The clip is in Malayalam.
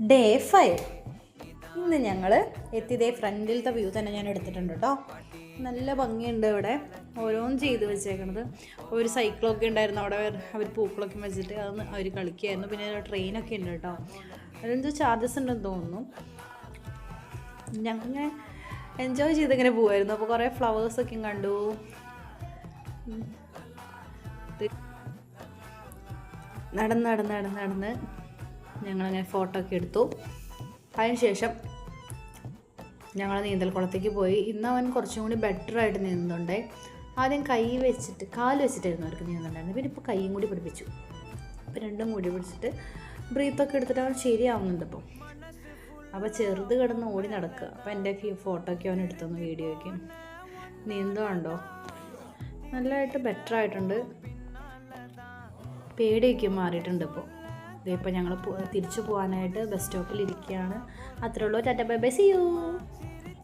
ഡേ 5 ഇന്ന് ഞങ്ങൾ എത്തിയതേ ഫ്രണ്ടിലത്തെ വ്യൂ തന്നെ ഞാൻ എടുത്തിട്ടുണ്ട് കേട്ടോ. നല്ല ഭംഗിയുണ്ട് ഇവിടെ, ഓരോന്നും ചെയ്ത് വെച്ചേക്കണത്. ഒരു സൈക്കിളൊക്കെ ഉണ്ടായിരുന്നു അവിടെ, അവർ പൂക്കളൊക്കെ വെച്ചിട്ട് അതൊന്ന് അവർ കളിക്കുകയായിരുന്നു. പിന്നെ ട്രെയിനൊക്കെ ഉണ്ട് കേട്ടോ. അതിനെന്തോ ചാർജസ് ഉണ്ടെന്ന് തോന്നുന്നു. ഞങ്ങൾ എൻജോയ് ചെയ്തിങ്ങനെ പോവായിരുന്നു. അപ്പോൾ കുറേ ഫ്ലവേഴ്സൊക്കെ കണ്ടു. നടന്ന് ഞങ്ങളങ്ങനെ ഫോട്ടോ ഒക്കെ എടുത്തു. അതിനുശേഷം ഞങ്ങൾ നീന്തൽക്കുളത്തേക്ക് പോയി. ഇന്ന് അവൻ കുറച്ചും കൂടി ബെറ്ററായിട്ട് നീന്തുന്നുണ്ടേ. ആദ്യം കാല് വെച്ചിട്ടായിരുന്നു അവർക്ക് നീന്തുന്നുണ്ടായിരുന്നു. പിന്നെ ഇപ്പോൾ കൈയും കൂടി പിടിപ്പിച്ചു. അപ്പോൾ രണ്ടും കൂടി പിടിച്ചിട്ട് ബ്രീത്തൊക്കെ എടുത്തിട്ട് അവൻ ശരിയാവുന്നുണ്ട് ഇപ്പോൾ. അപ്പോൾ ചെറുത് കിടന്ന് ഓടി നടക്കുക. അപ്പോൾ എൻ്റെ ഫോട്ടോയ്ക്ക് അവൻ എടുത്തു, വീഡിയോയ്ക്ക്. നീന്തുണ്ടോ, നല്ലതായിട്ട് ബെറ്ററായിട്ടുണ്ട്. പേടിയൊക്കെ മാറിയിട്ടുണ്ട് ഇപ്പോൾ. ഇതിപ്പോൾ ഞങ്ങൾ തിരിച്ചു പോകാനായിട്ട് ബസ് സ്റ്റോപ്പിൽ ഇരിക്കുകയാണ്. അത്രേ ഉള്ളൂ. Tata bye bye, see U.